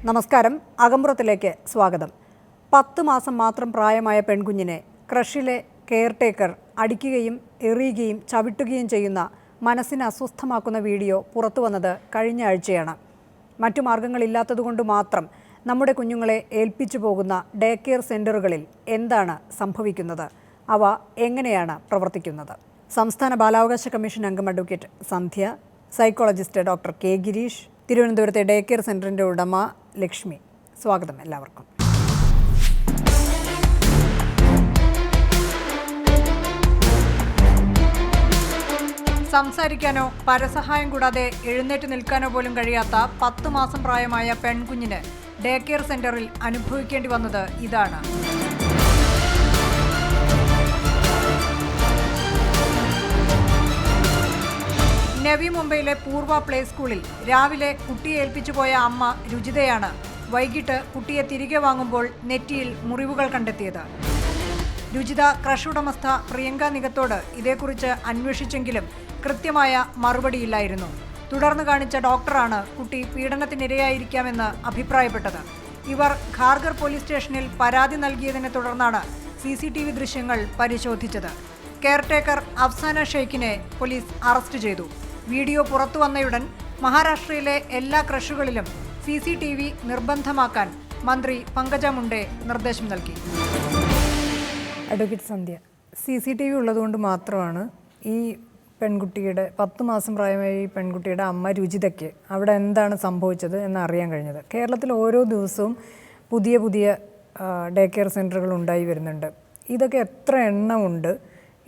നമസ്കാരം. അകമ്പുറത്തിലേക്ക് സ്വാഗതം. 10 മാസം മാത്രം പ്രായമായ പെൺകുഞ്ഞിനെ ക്രഷിലെ കെയർടേക്കർ അടിക്കുകയും എറിയുകയും ചവിട്ടുകയും ചെയ്യുന്ന മനസ്സിനെ അസ്വസ്ഥമാക്കുന്ന വീഡിയോ പുറത്തു വന്നത് കഴിഞ്ഞ ആഴ്ചയാണ്. മറ്റു മാർഗങ്ങളില്ലാത്തതുകൊണ്ട് മാത്രം നമ്മുടെ കുഞ്ഞുങ്ങളെ ഏൽപ്പിച്ചു പോകുന്ന ഡേ കെയർ സെൻ്ററുകളിൽ എന്താണ് സംഭവിക്കുന്നത്? അവ എങ്ങനെയാണ് പ്രവർത്തിക്കുന്നത്? സംസ്ഥാന ബാലാവകാശ കമ്മീഷൻ അംഗം അഡ്വക്കേറ്റ് സന്ധ്യ, സൈക്കോളജിസ്റ്റ് ഡോക്ടർ കെ ഗിരീഷ്, തിരുവനന്തപുരത്തെ ഡേ കെയർ സെൻ്ററിൻ്റെ ഉടമ ലക്ഷ്മി. സ്വാഗതം എല്ലാവർക്കും. സംസാരിക്കാനോ പരസഹായം കൂടാതെ എഴുന്നേറ്റ് നിൽക്കാനോ പോലും കഴിയാത്ത 10 മാസം പ്രായമായ പെൺകുഞ്ഞിന് ഡേ കെയർ സെൻ്ററിൽ അനുഭവിക്കേണ്ടി വന്നത് ഇതാണ്. നവി മുംബൈയിലെ പൂർവ പ്ലേ സ്കൂളിൽ രാവിലെ കുട്ടിയെ ഏൽപ്പിച്ചു പോയ അമ്മ രുചിതയാണ് വൈകിട്ട് കുട്ടിയെ തിരികെ വാങ്ങുമ്പോൾ നെറ്റിയിൽ മുറിവുകൾ കണ്ടെത്തിയത്. രുചിത ക്രഷ് ഉടമസ്ഥ പ്രിയങ്ക നിഗത്തോട് ഇതേക്കുറിച്ച് അന്വേഷിച്ചെങ്കിലും കൃത്യമായ മറുപടിയില്ലായിരുന്നു. തുടർന്ന് കാണിച്ച ഡോക്ടറാണ് കുട്ടി പീഡനത്തിനിരയായിരിക്കാമെന്ന് അഭിപ്രായപ്പെട്ടത്. ഇവർ ഖാർഗർ പോലീസ് സ്റ്റേഷനിൽ പരാതി നൽകിയതിനെ തുടർന്നാണ് CCTV ദൃശ്യങ്ങൾ പരിശോധിച്ചത്. കെയർടേക്കർ അഫ്സാന ഷെയ്ഖിനെ പോലീസ് അറസ്റ്റ് ചെയ്തു. വീഡിയോ പുറത്തു വന്നയുടൻ മഹാരാഷ്ട്രയിലെ എല്ലാ ക്രഷുകളിലും CCTV നിർബന്ധമാക്കാൻ മന്ത്രി പങ്കജ മുണ്ഡെ നിർദ്ദേശം നൽകി. അഡ്വക്കേറ്റ് സന്ധ്യ, CCTV ഉള്ളതുകൊണ്ട് മാത്രമാണ് ഈ പെൺകുട്ടിയുടെ 10 മാസം പ്രായമായ ഈ പെൺകുട്ടിയുടെ അമ്മ രുചിതയ്ക്ക് അവിടെ എന്താണ് സംഭവിച്ചത് എന്ന് അറിയാൻ കഴിഞ്ഞത്. കേരളത്തിൽ ഓരോ ദിവസവും പുതിയ പുതിയ ഡേ കെയർ സെൻ്ററുകൾ ഉണ്ടായി വരുന്നുണ്ട്. ഇതൊക്കെ എത്ര എണ്ണമുണ്ട്,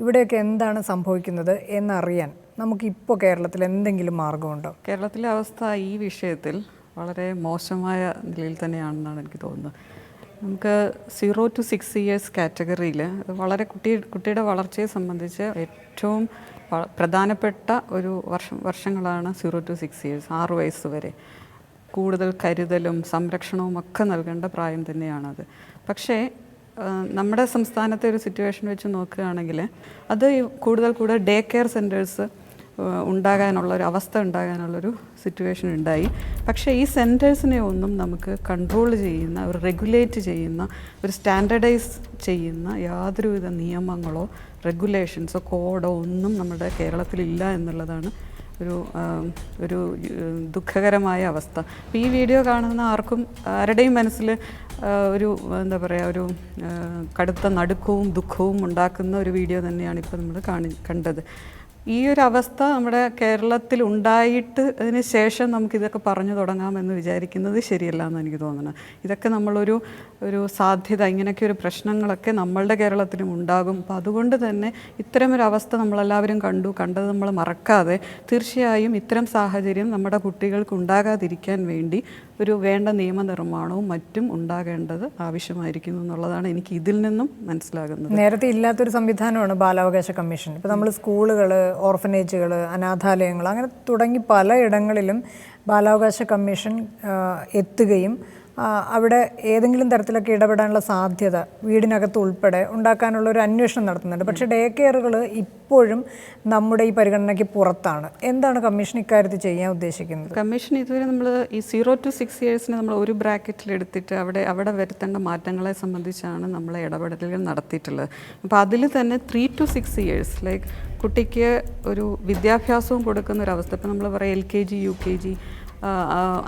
ഇവിടെയൊക്കെ എന്താണ് സംഭവിക്കുന്നത് എന്നറിയാൻ നമുക്കിപ്പോൾ കേരളത്തിൽ എന്തെങ്കിലും മാർഗമുണ്ടോ? കേരളത്തിലെ അവസ്ഥ ഈ വിഷയത്തിൽ വളരെ മോശമായ നിലയിൽ തന്നെയാണെന്നാണ് എനിക്ക് തോന്നുന്നത്. നമുക്ക് 0 to 6 years കാറ്റഗറിയിൽ വളരെ കുട്ടിയുടെ വളർച്ചയെ സംബന്ധിച്ച് ഏറ്റവും പ്രധാനപ്പെട്ട ഒരു വർഷങ്ങളാണ് 0 to 6 years, 6 വയസ്സ് വരെ. കൂടുതൽ കരുതലും സംരക്ഷണവും ഒക്കെ നൽകേണ്ട പ്രായം തന്നെയാണത്. പക്ഷേ നമ്മുടെ സംസ്ഥാനത്തെ ഒരു സിറ്റുവേഷൻ വെച്ച് നോക്കുകയാണെങ്കിൽ അത് കൂടുതൽ ഡേ കെയർ സെൻറ്റേഴ്സ് ഉണ്ടാകാനുള്ളൊരു അവസ്ഥ ഉണ്ടാകാനുള്ളൊരു സിറ്റുവേഷൻ ഉണ്ടായി. പക്ഷേ ഈ സെൻറ്റേഴ്സിനെ ഒന്നും നമുക്ക് കൺട്രോൾ ചെയ്യുന്ന, ഒരു റെഗുലേറ്റ് ചെയ്യുന്ന, ഒരു സ്റ്റാൻഡർഡൈസ് ചെയ്യുന്ന യാതൊരുവിധ നിയമങ്ങളോ റെഗുലേഷൻസോ കോഡോ ഒന്നും നമ്മുടെ കേരളത്തിലില്ല എന്നുള്ളതാണ് ഒരു ദുഃഖകരമായ അവസ്ഥ. അപ്പോൾ ഈ വീഡിയോ കാണുന്ന ആരുടെയും മനസ്സിൽ ഒരു എന്താ പറയുക, ഒരു കടുത്ത നടുക്കവും ദുഃഖവും ഉണ്ടാക്കുന്ന ഒരു വീഡിയോ തന്നെയാണ് ഇപ്പോൾ നമ്മൾ കണ്ടത്. ഈ ഒരു അവസ്ഥ നമ്മുടെ കേരളത്തിൽ ഉണ്ടായിട്ട് അതിന് ശേഷം നമുക്കിതൊക്കെ പറഞ്ഞു തുടങ്ങാമെന്ന് വിചാരിക്കുന്നത് ശരിയല്ല എന്ന് എനിക്ക് തോന്നുന്നത്. ഇതൊക്കെ നമ്മളൊരു സാധ്യത, ഇങ്ങനെയൊക്കെ ഒരു പ്രശ്നങ്ങളൊക്കെ നമ്മളുടെ കേരളത്തിലും ഉണ്ടാകും. അപ്പോൾ അതുകൊണ്ട് തന്നെ ഇത്തരമൊരു അവസ്ഥ നമ്മളെല്ലാവരും കണ്ടത് നമ്മൾ മറക്കാതെ തീർച്ചയായും ഇത്തരം സാഹചര്യം നമ്മുടെ കുട്ടികൾക്ക് ഉണ്ടാകാതിരിക്കാൻ വേണ്ടി ഒരു വേണ്ട നിയമനിർമ്മാണവും മറ്റും ഉണ്ടാകേണ്ടത് ആവശ്യമായിരിക്കുന്നു എന്നുള്ളതാണ് എനിക്ക് ഇതിൽ നിന്നും മനസ്സിലാകുന്നത്. നേരത്തെ ഇല്ലാത്തൊരു സംവിധാനമാണ് ബാലാവകാശ കമ്മീഷൻ. ഇപ്പോൾ നമ്മൾ സ്കൂളുകൾ, ഓർഫനേജുകൾ, അനാഥാലയങ്ങൾ, അങ്ങനെ തുടങ്ങി പലയിടങ്ങളിലും ബാലാവകാശ കമ്മീഷൻ എത്തുകയും അവിടെ ഏതെങ്കിലും തരത്തിലൊക്കെ ഇടപെടാനുള്ള സാധ്യത വീടിനകത്ത് ഉൾപ്പെടെ ഉണ്ടാക്കാനുള്ള ഒരു അന്വേഷണം നടത്തുന്നുണ്ട്. പക്ഷേ ഡേ കെയറുകൾ ഇപ്പോഴും നമ്മുടെ ഈ പരിഗണനയ്ക്ക് പുറത്താണ്. എന്താണ് കമ്മീഷൻ ഇക്കാര്യത്തിൽ ചെയ്യാൻ ഉദ്ദേശിക്കുന്നത്? കമ്മീഷൻ ഇതുവരെ നമ്മൾ ഈ 0 to 6 years നമ്മൾ ഒരു ബ്രാക്കറ്റിൽ എടുത്തിട്ട് അവിടെ വരുത്തേണ്ട മാറ്റങ്ങളെ സംബന്ധിച്ചാണ് നമ്മൾ ഇടപെടലുകൾ നടത്തിയിട്ടുള്ളത്. അപ്പോൾ അതിൽ തന്നെ 3 to 6 years ലൈക്ക് കുട്ടിക്ക് ഒരു വിദ്യാഭ്യാസവും കൊടുക്കുന്ന ഒരവസ്ഥ. ഇപ്പോൾ നമ്മൾ പറയാം LKG, UKG,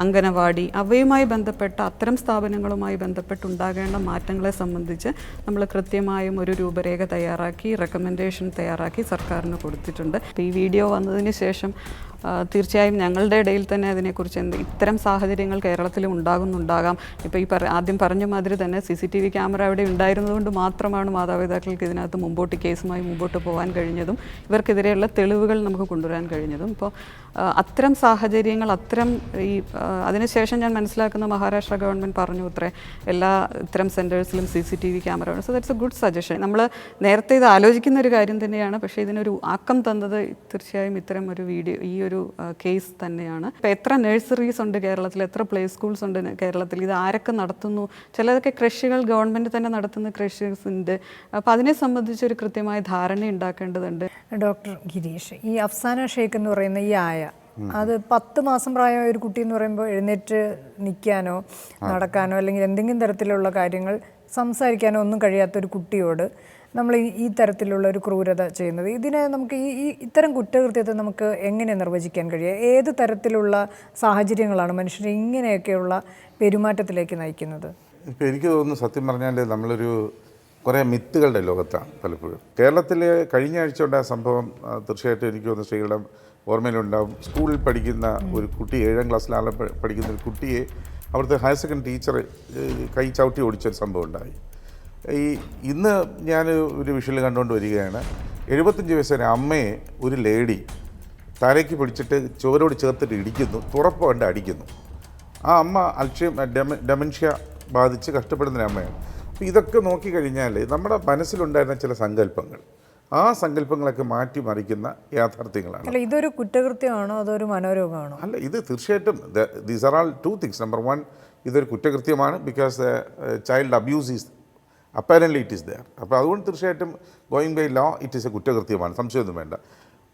അംഗനവാടി, അവയുമായി ബന്ധപ്പെട്ട അത്തരം സ്ഥാപനങ്ങളുമായി ബന്ധപ്പെട്ടുണ്ടാകേണ്ട മാറ്റങ്ങളെ സംബന്ധിച്ച് നമ്മൾ കൃത്യമായും ഒരു രൂപരേഖ തയ്യാറാക്കി, റെക്കമെൻഡേഷൻ തയ്യാറാക്കി സർക്കാരിന് കൊടുത്തിട്ടുണ്ട്. അപ്പോൾ ഈ വീഡിയോ വന്നതിന് ശേഷം തീർച്ചയായും ഞങ്ങളുടെ ഇടയിൽ തന്നെ അതിനെക്കുറിച്ച് ഇത്തരം സാഹചര്യങ്ങൾ കേരളത്തിലും ഉണ്ടാകാം. ഇപ്പോൾ ഈ ആദ്യം പറഞ്ഞ മാതിരി തന്നെ CCTV ക്യാമറ അവിടെ ഉണ്ടായിരുന്നതുകൊണ്ട് മാത്രമാണ് മാതാപിതാക്കൾക്ക് ഇതിനകത്ത് കേസുമായി മുമ്പോട്ട് പോകാൻ കഴിഞ്ഞതും ഇവർക്കെതിരെയുള്ള തെളിവുകൾ നമുക്ക് കൊണ്ടുവരാൻ കഴിഞ്ഞതും. ഇപ്പോൾ അത്തരം സാഹചര്യങ്ങൾ അതിനുശേഷം ഞാൻ മനസ്സിലാക്കുന്ന മഹാരാഷ്ട്ര ഗവൺമെൻറ് പറഞ്ഞു ഇത്തരം സെൻറ്റേഴ്സിലും CCTV ക്യാമറ ഉണ്ട്. So that's A good suggestion. നമ്മൾ നേരത്തെ ഇത് ആലോചിക്കുന്ന ഒരു കാര്യം തന്നെയാണ്. പക്ഷേ ഇതിനൊരു ആക്കം തന്നത് തീർച്ചയായും ഇത്തരം ഒരു വീഡിയോ, ഈ ഒരു കേസ് തന്നെയാണ്. ഇപ്പോൾ എത്ര നഴ്സറീസ് ഉണ്ട് കേരളത്തിൽ, എത്ര പ്ലേ സ്കൂൾസ് ഉണ്ട് കേരളത്തിൽ, ഇത് ആരൊക്കെ നടത്തുന്നു? ചിലതൊക്കെ ക്രഷുകൾ ഗവൺമെൻറ് തന്നെ നടത്തുന്ന ക്രഷസ് ഉണ്ട്. അപ്പോൾ അതിനെ സംബന്ധിച്ചൊരു കൃത്യമായ ധാരണ ഉണ്ടാക്കേണ്ടതുണ്ട്. ഡോക്ടർ ഗിരീഷ്, ഈ അഫ്സാന ഷെയ്ഖ് എന്ന് പറയുന്ന ഈ അത് 10 മാസം പ്രായമായ ഒരു കുട്ടി എന്ന് പറയുമ്പോൾ എഴുന്നേറ്റ് നിൽക്കാനോ നടക്കാനോ അല്ലെങ്കിൽ എന്തെങ്കിലും തരത്തിലുള്ള കാര്യങ്ങൾ സംസാരിക്കാനോ ഒന്നും കഴിയാത്തൊരു കുട്ടിയോട് നമ്മൾ ഈ തരത്തിലുള്ള ഒരു ക്രൂരത ചെയ്യുന്നത്, ഇതിനെ നമുക്ക് ഇത്തരം കുറ്റകൃത്യത്തെ നമുക്ക് എങ്ങനെ നിർവചിക്കാൻ കഴിയുക? ഏത് തരത്തിലുള്ള സാഹചര്യങ്ങളാണ് മനുഷ്യരെ ഇങ്ങനെയൊക്കെയുള്ള പെരുമാറ്റത്തിലേക്ക് നയിക്കുന്നത്? ഇപ്പോൾ എനിക്ക് തോന്നുന്നു സത്യം പറഞ്ഞാൽ നമ്മളൊരു കുറേ മിത്തുകളുടെ ലോകത്താണ് പലപ്പോഴും. കേരളത്തിൽ കഴിഞ്ഞ ആഴ്ച ഉണ്ടായ സംഭവം തീർച്ചയായിട്ടും എനിക്ക് തോന്നുന്നു സ്ത്രീകളുടെ ഓർമ്മയിലുണ്ടാവും. സ്കൂളിൽ പഠിക്കുന്ന ഒരു കുട്ടി, 7ാം ക്ലാസ്സിലാണ് പഠിക്കുന്ന ഒരു കുട്ടിയെ അവിടുത്തെ ഹയർ സെക്കൻഡറി ടീച്ചർ കൈ ചവിട്ടി ഓടിച്ചൊരു സംഭവം ഉണ്ടായി. ഇന്ന് ഞാൻ ഒരു വിഷ്വൽ കണ്ടുകൊണ്ട് വരികയാണ്. 75 വയസ്സുള്ള അമ്മയെ ഒരു ലേഡി തലയ്ക്ക് പിടിച്ചിട്ട് ചുവരോട് ചേർത്തിട്ട് ഇടിക്കുന്നു, തുറപ്പ് കണ്ട് അടിക്കുന്നു. ആ അമ്മ ഡെമൻഷ്യ ബാധിച്ച് കഷ്ടപ്പെടുന്ന അമ്മയാണ്. അപ്പോൾ ഇതൊക്കെ നോക്കിക്കഴിഞ്ഞാൽ നമ്മുടെ മനസ്സിലുണ്ടായിരുന്ന ചില സങ്കല്പങ്ങൾ, ആ സങ്കല്പങ്ങളൊക്കെ മാറ്റിമറിക്കുന്ന യാഥാർത്ഥ്യങ്ങളാണ്. അല്ല, ഇതൊരു കുറ്റകൃത്യമാണോ അതോ ഒരു മനോരോഗമാണോ? അല്ല, ഇത് തീർച്ചയായിട്ടും these are all 2 things. Number 1, ഇതൊരു കുറ്റകൃത്യമാണ്. Because child abuse is apparently it is there. അപ്പോൾ അതുകൊണ്ട് തീർച്ചയായിട്ടും going by law it is a കുറ്റകൃത്യമാണ്, സംശയമൊന്നും വേണ്ട.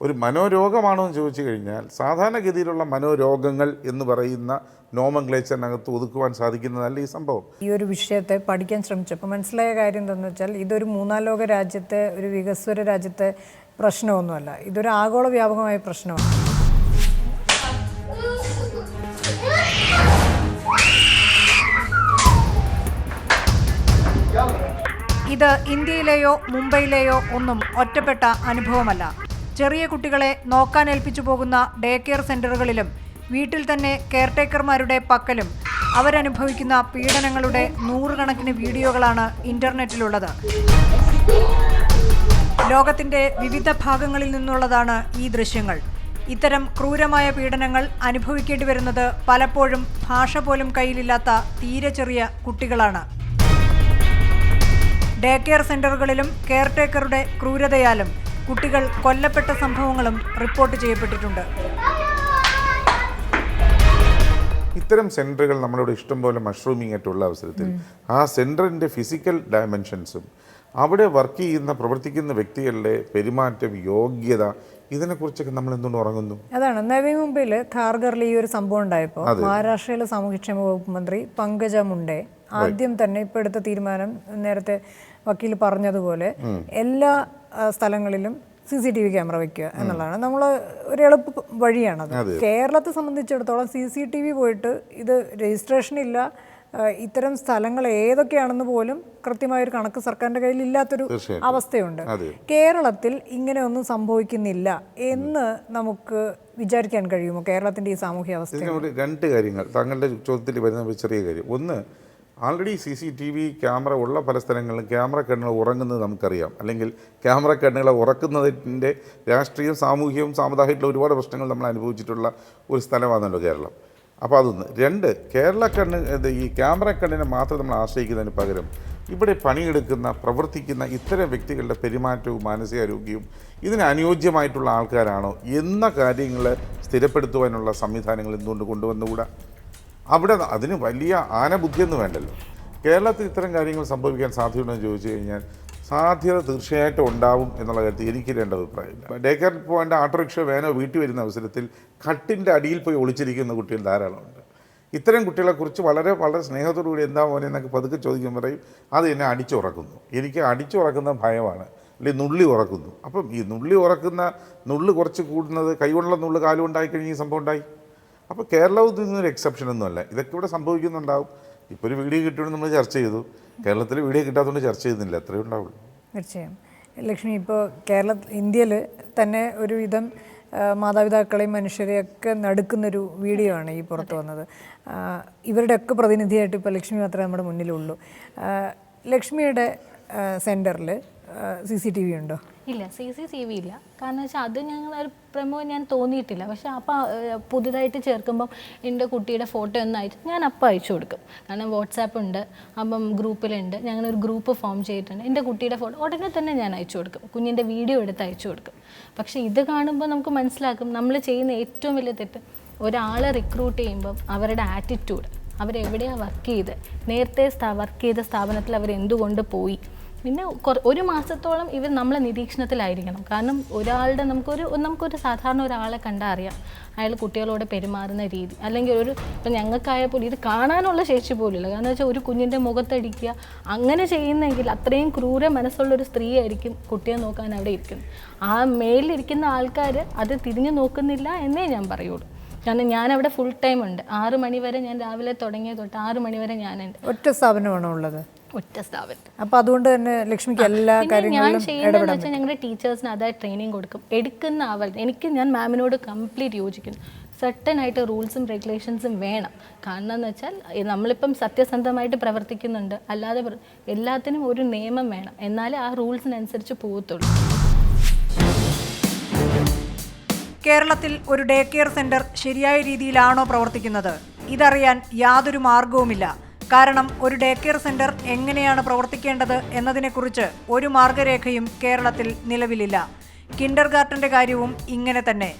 ഒരു മനോരോഗമാണോ എന്ന് ചോദിച്ചു കഴിഞ്ഞാൽ സാധാരണഗതിയിലുള്ള മനോരോഗങ്ങൾ എന്ന് പറയുന്ന നോമൻക്ലേച്ചറിനകത്ത് ഒതുക്കുവാൻ സാധിക്കുന്നതല്ല ഈ സംഭവം. ഈ ഒരു വിഷയത്തെ പഠിക്കാൻ ശ്രമിച്ചപ്പോൾ മനസ്സിലായ കാര്യം എന്താണെന്ന് വെച്ചാൽ ഇതൊരു 3ാം ലോക രാജ്യത്തെ, ഒരു വികസ്വര രാജ്യത്തെ പ്രശ്നമൊന്നുമല്ല, ഇതൊരു ആഗോള വ്യാപകമായ പ്രശ്നമാണ്. ഇത് ഇന്ത്യയിലെയോ മുംബൈയിലെയോ ഒന്നും ഒറ്റപ്പെട്ട അനുഭവമല്ല. ചെറിയ കുട്ടികളെ നോക്കാൻ ഏൽപ്പിച്ചു പോകുന്ന ഡേ കെയർ സെൻ്ററുകളിലും വീട്ടിൽ തന്നെ കെയർടേക്കർമാരുടെ പക്കലും അവരനുഭവിക്കുന്ന പീഡനങ്ങളുടെ 100 കണക്കിന് വീഡിയോകളാണ് ഇൻ്റർനെറ്റിലുള്ളത്. ലോകത്തിൻ്റെ വിവിധ ഭാഗങ്ങളിൽ നിന്നുള്ളതാണ് ഈ ദൃശ്യങ്ങൾ. ഇത്തരം ക്രൂരമായ പീഡനങ്ങൾ അനുഭവിക്കേണ്ടി വരുന്നത് പലപ്പോഴും ഭാഷ പോലും കയ്യിലില്ലാത്ത തീരെ ചെറിയ കുട്ടികളാണ്. ഡേ കെയർ സെൻ്ററുകളിലും കെയർടേക്കറുടെ ക്രൂരതയാലും കുട്ടികൾ കൊല്ലപ്പെട്ട സംഭവങ്ങളും റിപ്പോർട്ട് ചെയ്യപ്പെട്ടിട്ടുണ്ട്. ഇത്തരം സെൻറ്ററുകൾ നമ്മളിവിടെ ഇഷ്ടംപോലെ മഷ്റൂമിങ് ആയിട്ടുള്ള അവസരത്തിൽ ആ സെൻറ്ററിൻ്റെ ഫിസിക്കൽ ഡയമെൻഷൻസും അവിടെ വർക്ക് ചെയ്യുന്ന പ്രവർത്തിക്കുന്ന വ്യക്തികളുടെ പെരുമാറ്റം, യോഗ്യത, ഇതിനെക്കുറിച്ചൊക്കെ നമ്മൾ എന്തുകൊണ്ട് ഉറങ്ങുന്നു? അതാണ് നവി മുംബൈയിൽ ഖാർഗറിൽ ഈ ഒരു സംഭവം ഉണ്ടായപ്പോൾ മഹാരാഷ്ട്രയിലെ സാമൂഹ്യക്ഷേമ വകുപ്പ് മന്ത്രി പങ്കജ മുണ്ടെ ആദ്യം തന്നെ ഇപ്പോൾ എടുത്ത തീരുമാനം, നേരത്തെ വക്കീൽ പറഞ്ഞതുപോലെ എല്ലാ സ്ഥലങ്ങളിലും CCTV ക്യാമറ വയ്ക്കുക എന്നുള്ളതാണ്. നമ്മൾ ഒരു എളുപ്പ വഴിയാണത്. കേരളത്തെ സംബന്ധിച്ചിടത്തോളം CCTV പോയിട്ട് ഇത് രജിസ്ട്രേഷൻ ഇല്ല, ഇത്തരം സ്ഥലങ്ങൾ ഏതൊക്കെയാണെന്ന് പോലും കൃത്യമായൊരു കണക്ക് സർക്കാരിൻ്റെ കയ്യിൽ ഇല്ലാത്തൊരു അവസ്ഥയുണ്ട്. കേരളത്തിൽ ഇങ്ങനെയൊന്നും സംഭവിക്കുന്നില്ല എന്ന് നമുക്ക് വിചാരിക്കാൻ കഴിയുമോ കേരളത്തിൻ്റെ ഈ സാമൂഹ്യ അവസ്ഥ? 2 കാര്യങ്ങൾ താങ്കളുടെ ചോദ്യത്തിൽ വരുന്ന ചെറിയ കാര്യം. ഒന്ന്, ആൾറെഡി CCTV ക്യാമറ ഉള്ള പല സ്ഥലങ്ങളിലും ക്യാമറ കണ്ണുകൾ ഉറങ്ങുന്നത് നമുക്കറിയാം. അല്ലെങ്കിൽ ക്യാമറ കണ്ണുകളെ ഉറക്കുന്നതിൻ്റെ രാഷ്ട്രീയവും സാമൂഹികവും സാമുദായികമായിട്ടുള്ള ഒരുപാട് പ്രശ്നങ്ങൾ നമ്മൾ അനുഭവിച്ചിട്ടുള്ള ഒരു സ്ഥലമാണല്ലോ കേരളം. അപ്പോൾ അതൊന്ന്. 2, ഈ ക്യാമറ കണ്ണിനെ മാത്രം നമ്മൾ ആശ്രയിക്കുന്നതിന് പകരം ഇവിടെ പണിയെടുക്കുന്ന, പ്രവർത്തിക്കുന്ന ഇത്തരം വ്യക്തികളുടെ പെരുമാറ്റവും മാനസികാരോഗ്യവും ഇതിന് അനുയോജ്യമായിട്ടുള്ള ആൾക്കാരാണോ എന്ന കാര്യങ്ങൾ സ്ഥിരപ്പെടുത്തുവാനുള്ള സംവിധാനങ്ങൾ എന്തുകൊണ്ട് കൊണ്ടുവന്നുകൂടാ? അവിടെ അതിന് വലിയ ആനബുദ്ധിയൊന്നും വേണ്ടല്ലോ. കേരളത്തിൽ ഇത്തരം കാര്യങ്ങൾ സംഭവിക്കാൻ സാധ്യതയുണ്ടെന്ന് ചോദിച്ചു കഴിഞ്ഞാൽ സാധ്യത തീർച്ചയായിട്ടും ഉണ്ടാവും എന്നുള്ള കാര്യത്തിൽ എനിക്ക് 2 അഭിപ്രായമില്ല. ഡേ കെയർ പോകേണ്ട ഓട്ടോറിക്ഷ വേനോ വീട്ടിൽ വരുന്ന അവസരത്തിൽ കട്ടിൻ്റെ അടിയിൽ പോയി ഒളിച്ചിരിക്കുന്ന കുട്ടികൾ ധാരാളമുണ്ട്. ഇത്തരം കുട്ടികളെക്കുറിച്ച് വളരെ വളരെ സ്നേഹത്തോടു കൂടി എന്താ മോനെ എന്നൊക്കെ പതുക്കെ ചോദിക്കാൻ പറയും, അത് എന്നെ അടിച്ചുറക്കുന്നു. എനിക്ക് അടിച്ചുറക്കുന്ന ഭയമാണ്, അല്ലെങ്കിൽ നുള്ളി ഉറക്കുന്നു. അപ്പം ഈ നുള്ളി ഉറക്കുന്ന നുള്ളി കുറച്ച് കൂടുന്നത് കൈകൊണ്ടുള്ള നുള്ളു കാലുകൊണ്ടായി കഴിഞ്ഞ് ഈ സംഭവം ഉണ്ടായി. അപ്പോൾ കേരളത്തിൽ നിന്നൊരു എക്സെപ്ഷനൊന്നുമല്ല, ഇതൊക്കെ ഇവിടെ സംഭവിക്കുന്നുണ്ടാവും. ഇപ്പോൾ ഒരു വീഡിയോ കിട്ടുമെന്ന് നമ്മൾ ചർച്ച ചെയ്തു, കേരളത്തിൽ വീഡിയോ കിട്ടാത്തതുകൊണ്ട് ചർച്ച ചെയ്യുന്നില്ല, അത്രയേ ഉണ്ടാവുള്ളൂ. തീർച്ചയായും. ലക്ഷ്മി, ഇപ്പോൾ ഇന്ത്യയിൽ തന്നെ ഒരുവിധം മാതാപിതാക്കളെയും മനുഷ്യരെയൊക്കെ നടുക്കുന്നൊരു വീഡിയോ ആണ് ഈ പുറത്ത് വന്നത്. ഇവരുടെയൊക്കെ പ്രതിനിധിയായിട്ട് ഇപ്പോൾ ലക്ഷ്മി മാത്രമേ നമ്മുടെ മുന്നിലുള്ളൂ. ലക്ഷ്മിയുടെ സെൻറ്ററിൽ CCTV ഉണ്ടോ? ഇല്ല, CCTV ഇല്ല. കാരണം വെച്ചാൽ അത് ഒരു പ്രമോ ഞാൻ തോന്നിയിട്ടില്ല. പക്ഷേ അപ്പം പുതുതായിട്ട് ചേർക്കുമ്പം എൻ്റെ കുട്ടിയുടെ ഫോട്ടോ ഒന്ന് ഞാൻ അപ്പം അയച്ചു കൊടുക്കും. കാരണം വാട്സാപ്പ് ഉണ്ട്, അപ്പം ഗ്രൂപ്പിലുണ്ട്, ഞങ്ങളൊരു ഗ്രൂപ്പ് ഫോം ചെയ്തിട്ടുണ്ട്. എൻ്റെ കുട്ടിയുടെ ഫോട്ടോ ഉടനെ തന്നെ ഞാൻ അയച്ചു കൊടുക്കും, കുഞ്ഞിൻ്റെ വീഡിയോ എടുത്ത് അയച്ചു കൊടുക്കും. പക്ഷേ ഇത് കാണുമ്പോൾ നമുക്ക് മനസ്സിലാക്കും നമ്മൾ ചെയ്യുന്ന ഏറ്റവും വലിയ തെറ്റ്. ഒരാളെ റിക്രൂട്ട് ചെയ്യുമ്പം അവരുടെ ആറ്റിറ്റ്യൂഡ്, അവരെവിടെയാണ് വർക്ക് ചെയ്ത്, നേരത്തെ വർക്ക് ചെയ്ത സ്ഥാപനത്തിൽ അവരെന്തുകൊണ്ട് പോയി, പിന്നെ ഒരു മാസത്തോളം ഇവർ നമ്മളെ നിരീക്ഷണത്തിലായിരിക്കണം. കാരണം നമുക്കൊരു സാധാരണ ഒരാളെ കണ്ടാൽ അറിയാം അയാൾ കുട്ടികളോട് പെരുമാറുന്ന രീതി. അല്ലെങ്കിൽ ഇപ്പം ഞങ്ങൾക്കായപ്പോൾ ഇത് കാണാനുള്ള ശേഷി പോലുമില്ല. കാരണം വെച്ചാൽ ഒരു കുഞ്ഞിൻ്റെ മുഖത്തടിക്കുക അങ്ങനെ ചെയ്യുന്നെങ്കിൽ അത്രയും ക്രൂര മനസ്സുള്ളൊരു സ്ത്രീ ആയിരിക്കും കുട്ടിയെ നോക്കാൻ അവിടെ ഇരിക്കുന്നത്. ആ മേലിരിക്കുന്ന ആൾക്കാർ അത് തിരിഞ്ഞു നോക്കുന്നില്ല എന്നേ ഞാൻ പറയുള്ളൂ. കാരണം ഞാനവിടെ ഫുൾ ടൈം ഉണ്ട്. 6 മണി വരെ ഞാൻ രാവിലെ തുടങ്ങിയ തൊട്ട് 6 മണി വരെ ഞാനുണ്ട്. ഒറ്റ സ്ഥാപനമാണോ ഉള്ളത്? ഒറ്റ സ്ഥാപനം. അപ്പോൾ അതുകൊണ്ട് തന്നെ ലക്ഷ്മിക്ക് എല്ലാ കാര്യങ്ങളിലും ഞാൻ ചെയ്യുന്നതെന്ന് വെച്ചാൽ ഞങ്ങളുടെ ടീച്ചേഴ്സിന് അതായത് ട്രെയിനിങ് കൊടുക്കും. എടുക്കുന്ന ഞാൻ മാമിനോട് കംപ്ലീറ്റ് യോജിക്കുന്നു. സർട്ടനായിട്ട് റൂൾസും റെഗുലേഷൻസും വേണം. കാരണം എന്ന് വെച്ചാൽ നമ്മളിപ്പം സത്യസന്ധമായിട്ട് പ്രവർത്തിക്കുന്നുണ്ട്, അല്ലാതെ എല്ലാത്തിനും ഒരു നിയമം വേണം. എന്നാലേ ആ റൂൾസിനനുസരിച്ച് പോകത്തുള്ളൂ. കേരളത്തിൽ ഒരു ഡേ കെയർ സെന്റർ ശരിയായ രീതിയിലാണോ പ്രവർത്തിക്കുന്നത്? ഇതറിയാൻ യാതൊരു മാർഗവുമില്ല. കാരണം ഒരു ഡേ കെയർ സെന്റർ എങ്ങനെയാണ് പ്രവർത്തിക്കേണ്ടത് എന്നതിനെക്കുറിച്ച് ഒരു മാർഗരേഖയും കേരളത്തിൽ നിലവിലില്ല. കിൻഡർ ഗാർട്ടന്റെ കാര്യവും ഇങ്ങനെ തന്നെ.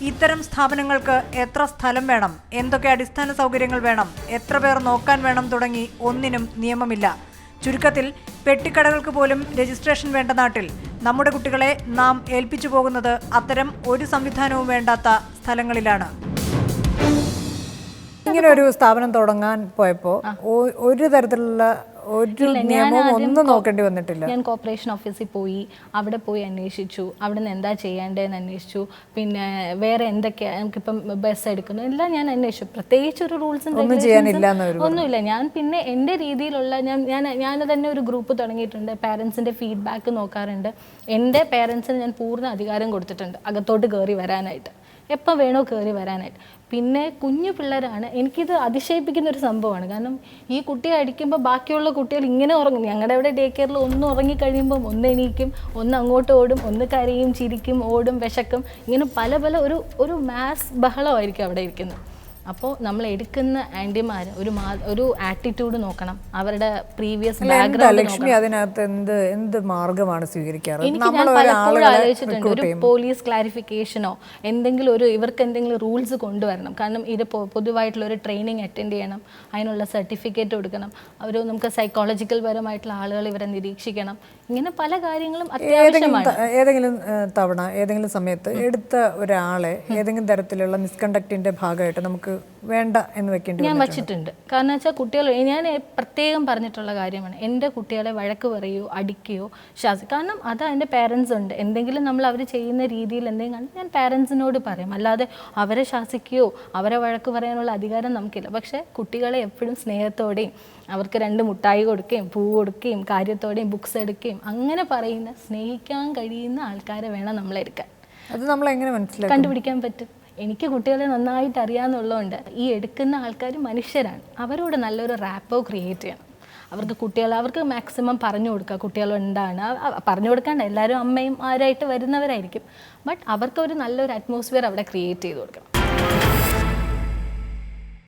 ഇത്തരം സ്ഥാപനങ്ങൾക്ക് എത്ര സ്ഥലം വേണം, എന്തൊക്കെ അടിസ്ഥാന സൗകര്യങ്ങൾ വേണം, എത്ര പേർ നോക്കാൻ വേണം തുടങ്ങി ഒന്നിനും നിയമമില്ല. ചുരുക്കത്തിൽ പെട്ടിക്കടകൾക്ക് പോലും രജിസ്ട്രേഷൻ വേണ്ട നാട്ടിൽ നമ്മുടെ കുട്ടികളെ നാം ഏൽപ്പിച്ചു പോകുന്നത് അത്തരം ഒരു സംവിധാനവും വേണ്ടാത്ത സ്ഥലങ്ങളിലാണ്. ഇങ്ങനെ ഒരു സ്ഥാപനം തുടങ്ങാൻ പോയപ്പോൾ ഒരു തരത്തിലുള്ള ഒരു നിയമവും ഒന്നും നോക്കേണ്ടി വന്നിട്ടില്ല. ഞാൻ കോർപ്പറേഷൻ ഓഫീസിൽ പോയി, അവിടെ പോയി അന്വേഷിച്ചു, അവിടെ നിന്ന് എന്താ ചെയ്യേണ്ടതെന്ന് അന്വേഷിച്ചു. പിന്നെ വേറെ എന്തൊക്കെയാണ് നമുക്കിപ്പം ബസ് എടുക്കുന്നു എല്ലാം ഞാൻ അന്വേഷിച്ചു. പ്രത്യേകിച്ച് ഒരു റൂൾസും റെഗുലേഷൻസും ഒന്നുമില്ല. ഞാൻ പിന്നെ എൻ്റെ രീതിയിലുള്ള ഞാൻ തന്നെ ഒരു ഗ്രൂപ്പ് തുടങ്ങിയിട്ടുണ്ട്. പാരൻസിൻ്റെ ഫീഡ്ബാക്ക് നോക്കാറുണ്ട്. എൻ്റെ പാരൻസിന് ഞാൻ പൂർണ്ണ അധികാരം കൊടുത്തിട്ടുണ്ട് അകത്തോട്ട് കയറി വരാനായിട്ട്, എപ്പോൾ വേണോ കയറി വരാനായിട്ട്. പിന്നെ കുഞ്ഞു പിള്ളേരാണ്. എനിക്കിത് അതിശയിപ്പിക്കുന്ന ഒരു സംഭവമാണ്. കാരണം ഈ കുട്ടിയെ അടിക്കുമ്പോൾ ബാക്കിയുള്ള കുട്ടികൾ ഇങ്ങനെ ഉറങ്ങും. ഞങ്ങളുടെ അവിടെ ഡേ കെയറിൽ ഒന്ന് ഉറങ്ങിക്കഴിയുമ്പം ഒന്ന് എണീക്കും, ഒന്ന് അങ്ങോട്ട് ഓടും, ഒന്ന് കരയും, ചിരിക്കും, ഓടും, വിശക്കും. ഇങ്ങനെ പല ഒരു മാസ് ബഹളമായിരിക്കും അവിടെ ഇരിക്കുന്നത്. അപ്പോൾ നമ്മൾ എടുക്കുന്ന ആൻറ്റിമാർ ഒരു ആറ്റിറ്റ്യൂഡ് നോക്കണം, അവരുടെ പ്രീവിയസ് ബാക്ക്ഗ്രൗണ്ട്. ലക്ഷ്മി അതിനകത്ത് എന്ത് മാർഗമാണ് സ്വീകരിക്കാറ്? എനിക്ക് ഞാൻ പലപ്പോഴും ആലോചിച്ചിട്ടുണ്ട് ഒരു പോലീസ് ക്ലാരിഫിക്കേഷനോ ഇവർക്ക് എന്തെങ്കിലും റൂൾസ് കൊണ്ടുവരണം. കാരണം ഇത് പൊതുവായിട്ടുള്ള ഒരു ട്രെയിനിങ് അറ്റൻഡ് ചെയ്യണം, അതിനുള്ള സർട്ടിഫിക്കറ്റ് കൊടുക്കണം, നമുക്ക് സൈക്കോളജിക്കൽ പരമായിട്ടുള്ള ആളുകൾ ഇവരെ നിരീക്ഷിക്കണം. ഇങ്ങനെ പല കാര്യങ്ങളും അത്യാവശ്യമാണ്. ഏതെങ്കിലും സമയത്ത് എടുത്ത ഒരാളെ ഏതെങ്കിലും തരത്തിലുള്ള മിസ്കണ്ടക്റ്റിന്റെ ഭാഗമായിട്ട് നമുക്ക് വേണ്ട എന്ന് വെക്കേണ്ടി ഞാൻ വച്ചിട്ടുണ്ട്. കാരണം വെച്ചാൽ കുട്ടികൾ, ഞാൻ പ്രത്യേകം പറഞ്ഞിട്ടുള്ള കാര്യമാണ്, എൻ്റെ കുട്ടികളെ വഴക്ക് പറയുകയോ അടിക്കുകയോ കാരണം അത് എൻ്റെ പേരൻസ് ഉണ്ട്. എന്തെങ്കിലും അവർ ചെയ്യുന്ന രീതിയിൽ എന്തെങ്കിലും ഞാൻ പേരൻസിനോട് പറയും. അല്ലാതെ അവരെ ശാസിക്കുകയോ അവരെ വഴക്ക് പറയാനുള്ള അധികാരം നമുക്കില്ല. പക്ഷേ കുട്ടികളെ എപ്പോഴും സ്നേഹത്തോടെയും അവർക്ക് 2 മുട്ടായി കൊടുക്കുകയും പൂ കൊടുക്കുകയും കാര്യത്തോടെയും ബുക്സ് എടുക്കുകയും അങ്ങനെ പറയുന്ന സ്നേഹിക്കാൻ കഴിയുന്ന ആൾക്കാരെ വേണം നമ്മളെടുക്കാൻ. അത് നമ്മൾ എങ്ങനെ മനസ്സിലാക്കി കണ്ടുപിടിക്കാൻ പറ്റും? എനിക്ക് കുട്ടികളെ നന്നായിട്ട് അറിയാമെന്നുള്ളതുകൊണ്ട് ഈ എടുക്കുന്ന ആൾക്കാർ മനുഷ്യരാണ്. അവരോട് നല്ലൊരു റാപ്പോ ക്രിയേറ്റ് ചെയ്യണം. അവർക്ക് മാക്സിമം പറഞ്ഞു കൊടുക്കുക കുട്ടികൾ എന്താണ് പറഞ്ഞു കൊടുക്കാണ്ട്. എല്ലാവരും അമ്മയും ആരായിട്ട് വരുന്നവരായിരിക്കും. ബട്ട് അവർക്ക് നല്ലൊരു അറ്റ്മോസ്ഫിയർ അവിടെ ക്രിയേറ്റ് ചെയ്ത് കൊടുക്കണം.